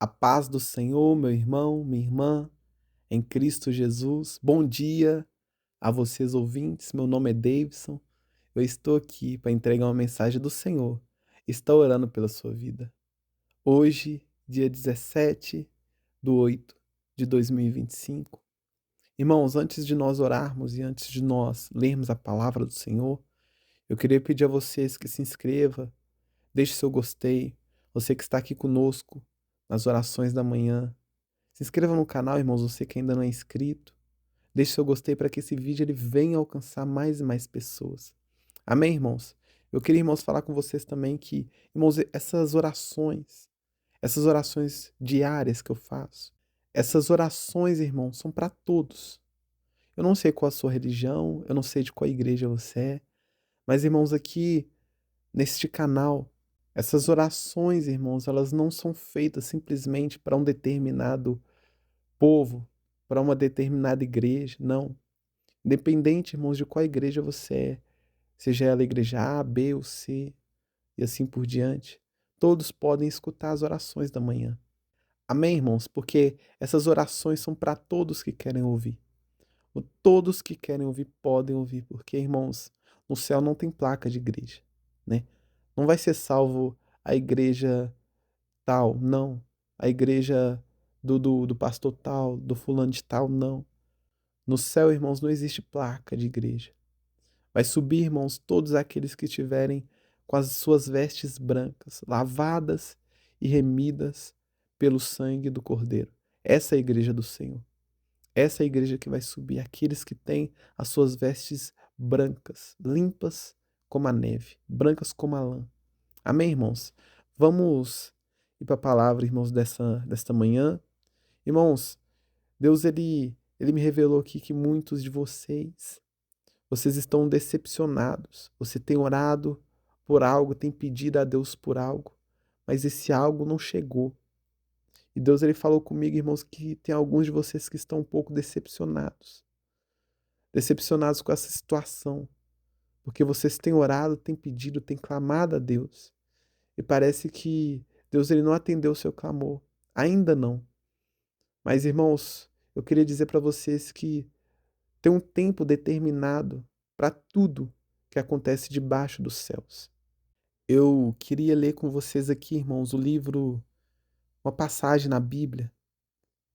A paz do Senhor, meu irmão, minha irmã, em Cristo Jesus. Bom dia a vocês ouvintes. Meu nome é Davidson. Eu estou aqui para entregar uma mensagem do Senhor. Estou orando pela sua vida. Hoje, dia 17/8/2025. Irmãos, antes de nós orarmos e antes de nós lermos a palavra do Senhor, eu queria pedir a vocês que se inscreva, deixe seu gostei. Você que está aqui conosco nas orações da manhã, se inscreva no canal, irmãos, você que ainda não é inscrito. Deixe seu gostei para que esse vídeo ele venha alcançar mais e mais pessoas. Amém, irmãos? Eu queria, irmãos, falar com vocês também que, irmãos, essas orações diárias que eu faço, essas orações, irmãos, são para todos. Eu não sei qual a sua religião, eu não sei de qual igreja você é, mas, irmãos, aqui neste canal, essas orações, irmãos, elas não são feitas simplesmente para um determinado povo, para uma determinada igreja, não. Independente, irmãos, de qual igreja você é, seja ela a igreja A, B ou C, e assim por diante, todos podem escutar as orações da manhã. Amém, irmãos? Porque essas orações são para todos que querem ouvir. Todos que querem ouvir podem ouvir, porque, irmãos, no céu não tem placa de igreja, né? Não vai ser salvo a igreja tal, não. A igreja do pastor tal, do fulano de tal, não. No céu, irmãos, não existe placa de igreja. Vai subir, irmãos, todos aqueles que estiverem com as suas vestes brancas, lavadas e remidas pelo sangue do Cordeiro. Essa é a igreja do Senhor. Essa é a igreja que vai subir, aqueles que têm as suas vestes brancas, limpas como a neve, brancas como a lã. Amém, irmãos? Vamos ir para a palavra, irmãos, desta manhã. Irmãos, Deus, ele me revelou aqui que muitos de vocês estão decepcionados. Você tem orado por algo, tem pedido a Deus por algo, mas esse algo não chegou. E Deus, ele falou comigo, irmãos, que tem alguns de vocês que estão um pouco decepcionados. Decepcionados com essa situação, porque vocês têm orado, têm pedido, têm clamado a Deus. E parece que Deus, ele não atendeu o seu clamor. Ainda não. Mas, irmãos, eu queria dizer para vocês que tem um tempo determinado para tudo que acontece debaixo dos céus. Eu queria ler com vocês aqui, irmãos, uma passagem na Bíblia,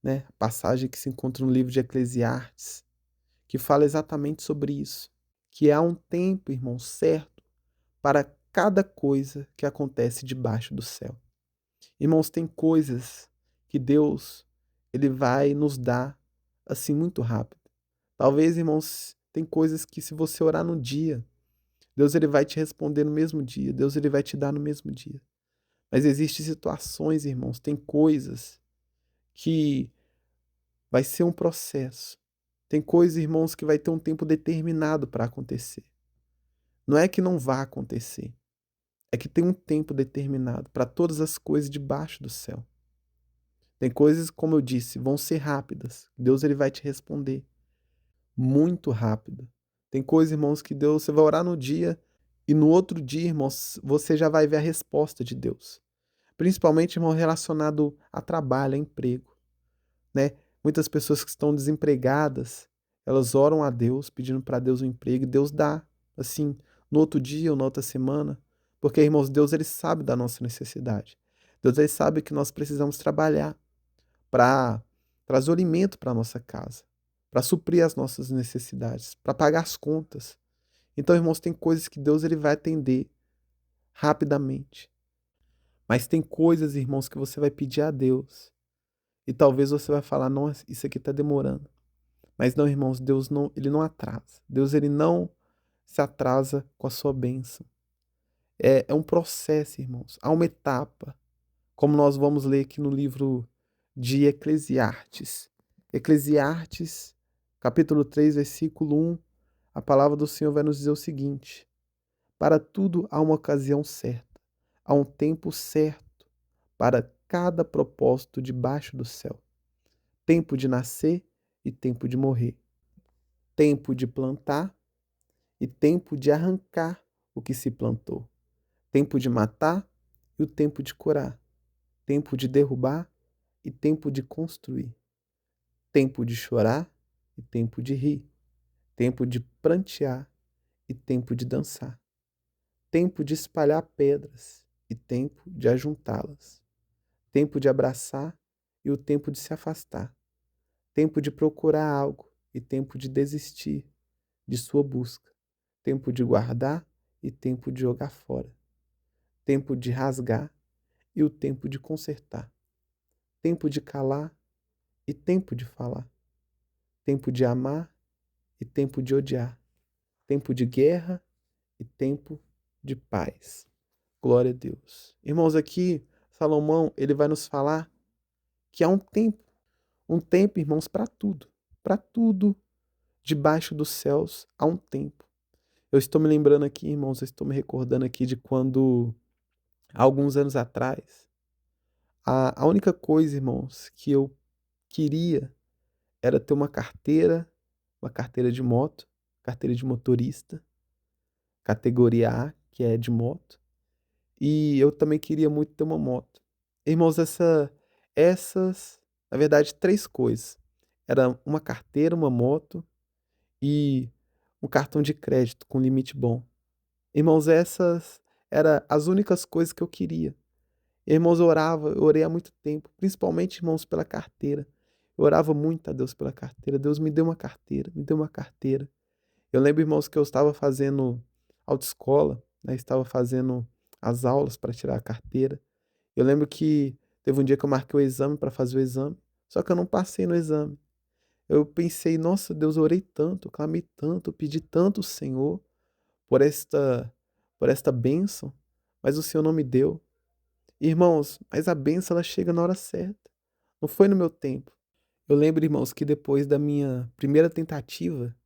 né? A passagem que se encontra no livro de Eclesiastes, que fala exatamente sobre isso, que há um tempo, irmãos, certo para cada coisa que acontece debaixo do céu. Irmãos, tem coisas que Deus ele vai nos dar assim muito rápido. Talvez, irmãos, tem coisas que se você orar no dia, Deus ele vai te responder no mesmo dia, Deus ele vai te dar no mesmo dia. Mas existem situações, irmãos, tem coisas que vai ser um processo. Tem coisas, irmãos, que vai ter um tempo determinado para acontecer. Não é que não vá acontecer, é que tem um tempo determinado para todas as coisas debaixo do céu. Tem coisas, como eu disse, vão ser rápidas. Deus ele vai te responder muito rápido. Tem coisas, irmãos, que Deus, você vai orar no dia e no outro dia, irmãos, você já vai ver a resposta de Deus. Principalmente, irmão, relacionado a trabalho, a emprego, né? Muitas pessoas que estão desempregadas, elas oram a Deus, pedindo para Deus um emprego, e Deus dá, assim, no outro dia ou na outra semana, porque, irmãos, Deus, ele sabe da nossa necessidade. Deus, ele sabe que nós precisamos trabalhar para trazer o alimento para a nossa casa, para suprir as nossas necessidades, para pagar as contas. Então, irmãos, tem coisas que Deus ele vai atender rapidamente. Mas tem coisas, irmãos, que você vai pedir a Deus. E talvez você vai falar, não, isso aqui está demorando. Mas não, irmãos, Deus não, ele não atrasa. Deus ele não se atrasa com a sua bênção. É um processo, irmãos. Há uma etapa. Como nós vamos ler aqui no livro de Eclesiastes. Eclesiastes, capítulo 3, versículo 1. A palavra do Senhor vai nos dizer o seguinte: para tudo há uma ocasião certa, há um tempo certo para cada propósito debaixo do céu. Tempo de nascer e tempo de morrer. Tempo de plantar e tempo de arrancar o que se plantou. Tempo de matar e o tempo de curar. Tempo de derrubar e tempo de construir, tempo de chorar e tempo de rir, tempo de prantear e tempo de dançar, tempo de espalhar pedras e tempo de ajuntá-las, tempo de abraçar e o tempo de se afastar, tempo de procurar algo e tempo de desistir de sua busca, tempo de guardar e tempo de jogar fora, tempo de rasgar e o tempo de consertar, tempo de calar e tempo de falar, tempo de amar e tempo de odiar, tempo de guerra e tempo de paz. Glória a Deus. Irmãos, aqui Salomão, ele vai nos falar que há um tempo, irmãos, para tudo debaixo dos céus há um tempo. Eu estou me lembrando aqui, irmãos, eu estou me recordando aqui de quando, há alguns anos atrás, a única coisa, irmãos, que eu queria era ter uma carteira de moto, carteira de motorista, categoria A, que é de moto, e eu também queria muito ter uma moto. Irmãos, essas, na verdade, três coisas. Era uma carteira, uma moto e um cartão de crédito com limite bom. Irmãos, essas eram as únicas coisas que eu queria. Irmãos, eu orei há muito tempo, principalmente, irmãos, pela carteira. Eu orava muito a Deus pela carteira. Deus me deu uma carteira, me deu uma carteira. Eu lembro, irmãos, que eu estava fazendo autoescola, né? Estava fazendo as aulas para tirar a carteira. Eu lembro que teve um dia que eu marquei o exame para fazer o exame, só que eu não passei no exame. Eu pensei, nossa, Deus, eu orei tanto, eu clamei tanto, eu pedi tanto ao Senhor por esta bênção, mas o Senhor não me deu. Irmãos, mas a bênção ela chega na hora certa. Não foi no meu tempo. Eu lembro, irmãos, que depois da minha primeira tentativa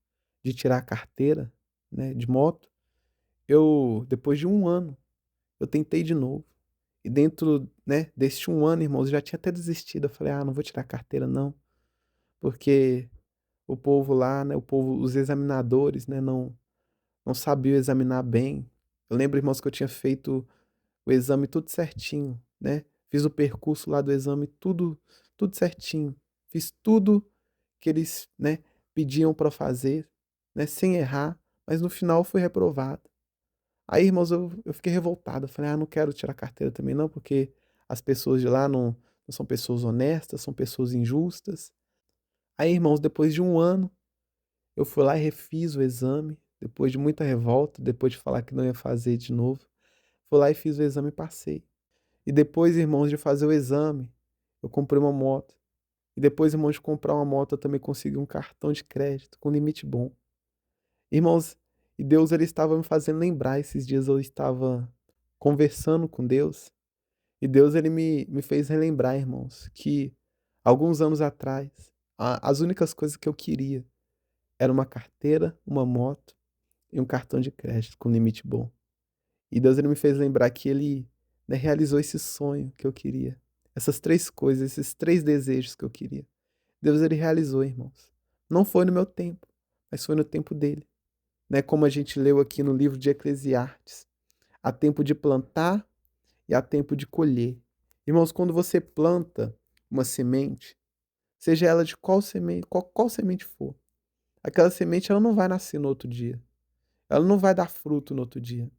de tirar a carteira, né, de moto, depois de um ano, eu tentei de novo. E dentro, né, deste um ano, irmãos, eu já tinha até desistido. Eu falei, não vou tirar a carteira, não. Porque o povo lá, né, os examinadores, né, não sabiam examinar bem. Eu lembro, irmãos, que eu tinha feito o exame tudo certinho, né? Fiz o percurso lá do exame tudo certinho. Fiz tudo que eles, né, pediam para fazer, né, sem errar, mas no final fui reprovado. Aí, irmãos, eu fiquei revoltado. Eu falei, não quero tirar carteira também não, porque as pessoas de lá não são pessoas honestas, são pessoas injustas. Aí, irmãos, depois de um ano, eu fui lá e refiz o exame, depois de muita revolta, depois de falar que não ia fazer de novo. Fui lá e fiz o exame e passei. E depois, irmãos, de fazer o exame, eu comprei uma moto. E depois, irmãos, de comprar uma moto, eu também consegui um cartão de crédito com limite bom. Irmãos, e Deus ele estava me fazendo lembrar. Esses dias eu estava conversando com Deus. E Deus ele me fez relembrar, irmãos, que alguns anos atrás, as únicas coisas que eu queria era uma carteira, uma moto e um cartão de crédito com limite bom. E Deus ele me fez lembrar que ele, né, realizou esse sonho que eu queria. Essas três coisas, esses três desejos que eu queria. Deus ele realizou, irmãos. Não foi no meu tempo, mas foi no tempo dele. Né? Como a gente leu aqui no livro de Eclesiastes. Há tempo de plantar e há tempo de colher. Irmãos, quando você planta uma semente, seja ela de qual semente for, aquela semente ela não vai nascer no outro dia. Ela não vai dar fruto no outro dia.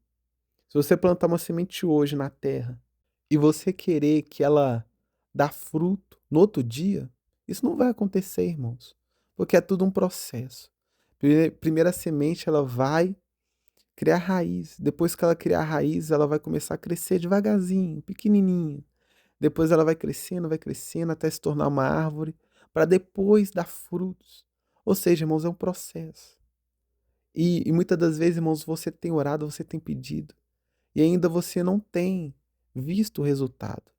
Se você plantar uma semente hoje na terra e você querer que ela dá fruto no outro dia, isso não vai acontecer, irmãos, porque é tudo um processo. Primeiro a semente ela vai criar raiz. Depois que ela criar raiz, ela vai começar a crescer devagarzinho, pequenininho. Depois ela vai crescendo até se tornar uma árvore, para depois dar frutos. Ou seja, irmãos, é um processo. E muitas das vezes, irmãos, você tem orado, você tem pedido, e ainda você não tem visto o resultado.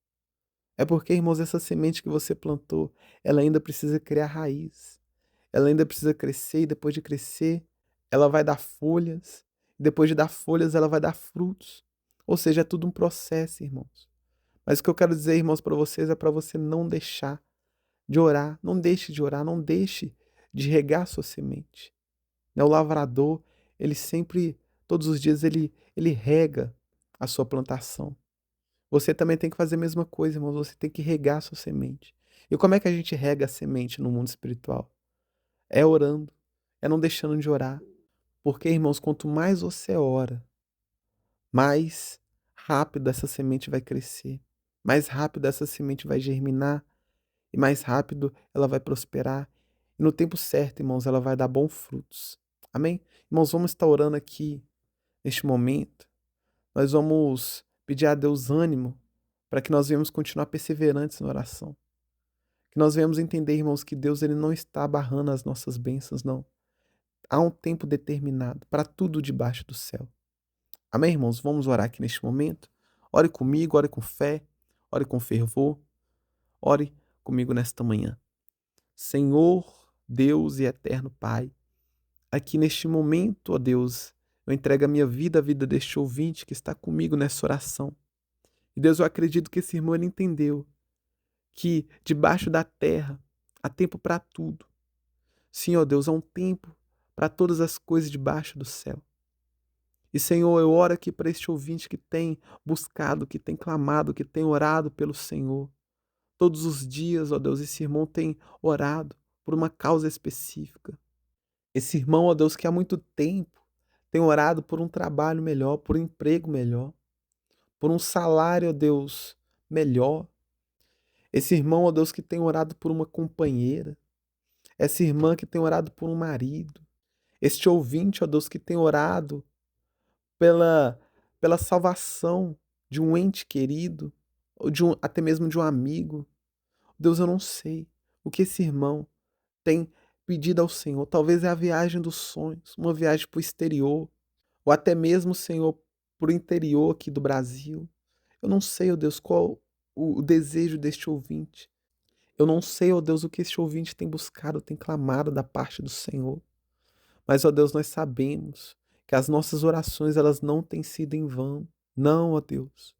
É porque, irmãos, essa semente que você plantou, ela ainda precisa criar raiz. Ela ainda precisa crescer e depois de crescer, ela vai dar folhas. Depois de dar folhas, ela vai dar frutos. Ou seja, é tudo um processo, irmãos. Mas o que eu quero dizer, irmãos, para vocês é para você não deixar de orar. Não deixe de orar, não deixe de regar sua semente. Né? O lavrador, ele sempre, todos os dias, ele rega a sua plantação. Você também tem que fazer a mesma coisa, irmãos. Você tem que regar a sua semente. E como é que a gente rega a semente no mundo espiritual? É orando, é não deixando de orar. Porque, irmãos, quanto mais você ora, mais rápido essa semente vai crescer, mais rápido essa semente vai germinar e mais rápido ela vai prosperar. E no tempo certo, irmãos, ela vai dar bons frutos. Amém? Irmãos, vamos estar orando aqui neste momento. Nós vamos pedir a Deus ânimo para que nós venhamos continuar perseverantes na oração. Que nós venhamos entender, irmãos, que Deus ele não está barrando as nossas bênçãos, não. Há um tempo determinado para tudo debaixo do céu. Amém, irmãos? Vamos orar aqui neste momento. Ore comigo, ore com fé, ore com fervor, ore comigo nesta manhã. Senhor, Deus e eterno Pai, aqui neste momento, ó Deus, eu entrego a minha vida, a vida deste ouvinte que está comigo nessa oração. E Deus, eu acredito que esse irmão ele entendeu que debaixo da terra há tempo para tudo. Sim, ó Deus, há um tempo para todas as coisas debaixo do céu. E, Senhor, eu oro aqui para este ouvinte que tem buscado, que tem clamado, que tem orado pelo Senhor. Todos os dias, ó Deus, esse irmão tem orado por uma causa específica. Esse irmão, ó Deus, que há muito tempo tem orado por um trabalho melhor, por um emprego melhor, por um salário, ó Deus, melhor. Esse irmão, ó Deus, que tem orado por uma companheira. Essa irmã que tem orado por um marido. Este ouvinte, ó Deus, que tem orado pela, pela salvação de um ente querido, ou até mesmo de um amigo. Deus, eu não sei o que esse irmão tem pedido ao Senhor. Talvez é a viagem dos sonhos, uma viagem para o exterior, ou até mesmo, Senhor, para o interior aqui do Brasil. Eu não sei, ó Deus, qual o desejo deste ouvinte. Eu não sei, ó Deus, o que este ouvinte tem buscado, tem clamado da parte do Senhor. Mas, ó Deus, nós sabemos que as nossas orações elas não têm sido em vão. Não, ó Deus.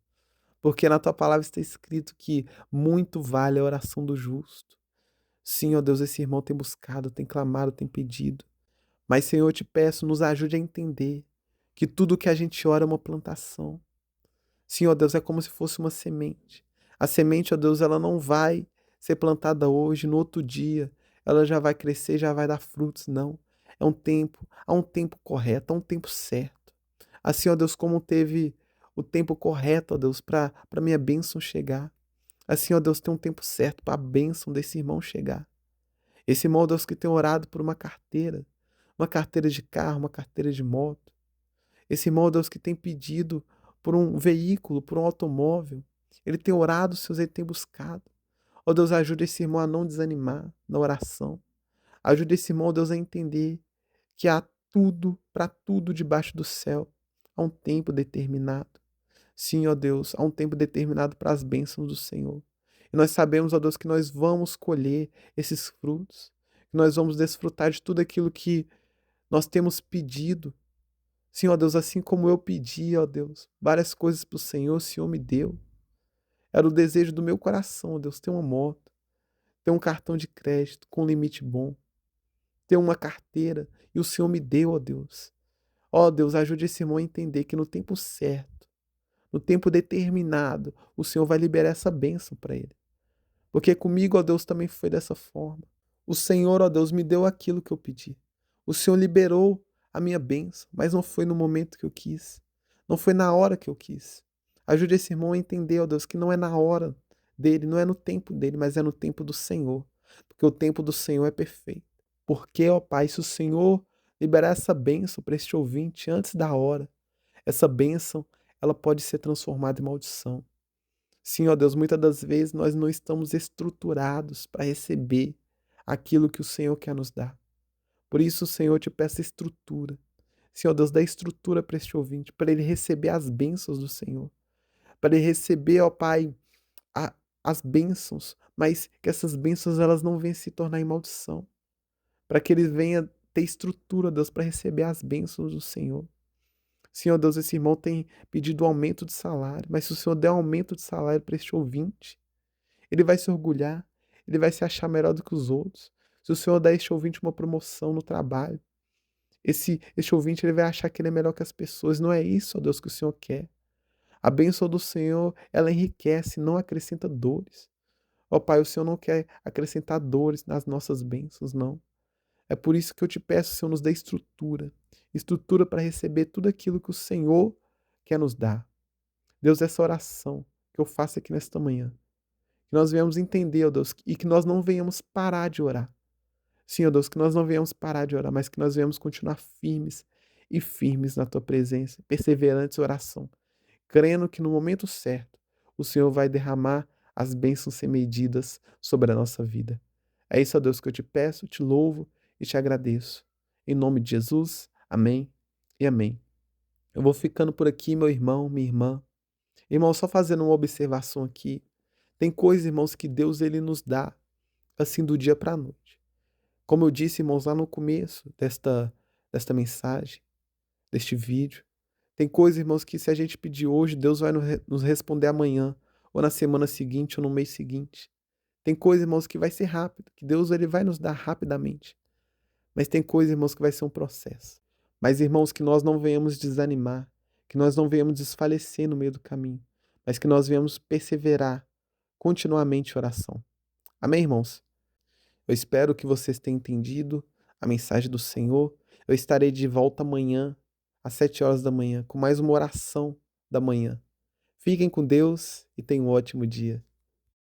Porque na tua palavra está escrito que muito vale a oração do justo. Sim, ó Deus, esse irmão tem buscado, tem clamado, tem pedido. Mas, Senhor, eu te peço, nos ajude a entender que tudo que a gente ora é uma plantação. Sim, ó Deus, é como se fosse uma semente. A semente, ó Deus, ela não vai ser plantada hoje, no outro dia, ela já vai crescer, já vai dar frutos, não. É um tempo, há um tempo correto, há um tempo certo. Assim, ó Deus, como teve o tempo correto, ó Deus, para a minha bênção chegar. Assim, ó Deus, tem um tempo certo para a bênção desse irmão chegar. Esse irmão, ó Deus, que tem orado por uma carteira de carro, uma carteira de moto. Esse irmão, ó Deus, que tem pedido por um veículo, por um automóvel. Ele tem orado, Senhor, ele tem buscado. Ó Deus, ajude esse irmão a não desanimar na oração. Ajude esse irmão, ó Deus, a entender que há tudo, para tudo debaixo do céu. Há um tempo determinado. Sim, ó Deus, há um tempo determinado para as bênçãos do Senhor. E nós sabemos, ó Deus, que nós vamos colher esses frutos. Que nós vamos desfrutar de tudo aquilo que nós temos pedido. Sim, ó Deus, assim como eu pedi, ó Deus, várias coisas para o Senhor me deu. Era o desejo do meu coração, ó Deus, ter uma moto, ter um cartão de crédito com limite bom, ter uma carteira, e o Senhor me deu, ó Deus. Ó Deus, ajude esse irmão a entender que no tempo certo, no tempo determinado, o Senhor vai liberar essa bênção para ele. Porque comigo, ó Deus, também foi dessa forma. O Senhor, ó Deus, me deu aquilo que eu pedi. O Senhor liberou a minha bênção, mas não foi no momento que eu quis. Não foi na hora que eu quis. Ajude esse irmão a entender, ó Deus, que não é na hora dele, não é no tempo dele, mas é no tempo do Senhor. Porque o tempo do Senhor é perfeito. Porque, ó Pai, se o Senhor liberar essa bênção para este ouvinte antes da hora, essa bênção, ela pode ser transformada em maldição. Sim, ó Deus, muitas das vezes nós não estamos estruturados para receber aquilo que o Senhor quer nos dar. Por isso, Senhor, eu te peço estrutura. Senhor Deus, dá estrutura para este ouvinte, para ele receber as bênçãos do Senhor. Para ele receber, ó Pai, a- as bênçãos, mas que essas bênçãos elas não venham se tornar em maldição. Para que ele venha ter estrutura, Deus, para receber as bênçãos do Senhor. Senhor Deus, esse irmão tem pedido aumento de salário, mas se o Senhor der aumento de salário para este ouvinte, ele vai se orgulhar, ele vai se achar melhor do que os outros. Se o Senhor der a este ouvinte uma promoção no trabalho, este ouvinte ele vai achar que ele é melhor que as pessoas. Não é isso, ó Deus, que o Senhor quer. A bênção do Senhor, ela enriquece, não acrescenta dores. Ó Pai, o Senhor não quer acrescentar dores nas nossas bênçãos, não. É por isso que eu te peço, Senhor, nos dê estrutura. Estrutura para receber tudo aquilo que o Senhor quer nos dar. Deus, essa oração que eu faço aqui nesta manhã, que nós venhamos entender, ó Deus, e que nós não venhamos parar de orar. Sim, ó Deus, que nós não venhamos parar de orar, mas que nós venhamos continuar firmes e firmes na tua presença, perseverantes em oração, crendo que no momento certo o Senhor vai derramar as bênçãos sem medidas sobre a nossa vida. É isso, ó Deus, que eu te peço, te louvo e te agradeço. Em nome de Jesus, amém e amém. Eu vou ficando por aqui, meu irmão, minha irmã. Irmão, só fazendo uma observação aqui. Tem coisas, irmãos, que Deus ele nos dá assim do dia para a noite. Como eu disse, irmãos, lá no começo desta mensagem, deste vídeo, tem coisas, irmãos, que se a gente pedir hoje, Deus vai nos responder amanhã, ou na semana seguinte, ou no mês seguinte. Tem coisas, irmãos, que vai ser rápido, que Deus ele vai nos dar rapidamente. Mas tem coisas, irmãos, que vai ser um processo. Mas, irmãos, que nós não venhamos desanimar, que nós não venhamos desfalecer no meio do caminho, mas que nós venhamos perseverar continuamente em oração. Amém, irmãos? Eu espero que vocês tenham entendido a mensagem do Senhor. Eu estarei de volta amanhã, às 7 horas da manhã, com mais uma oração da manhã. Fiquem com Deus e tenham um ótimo dia.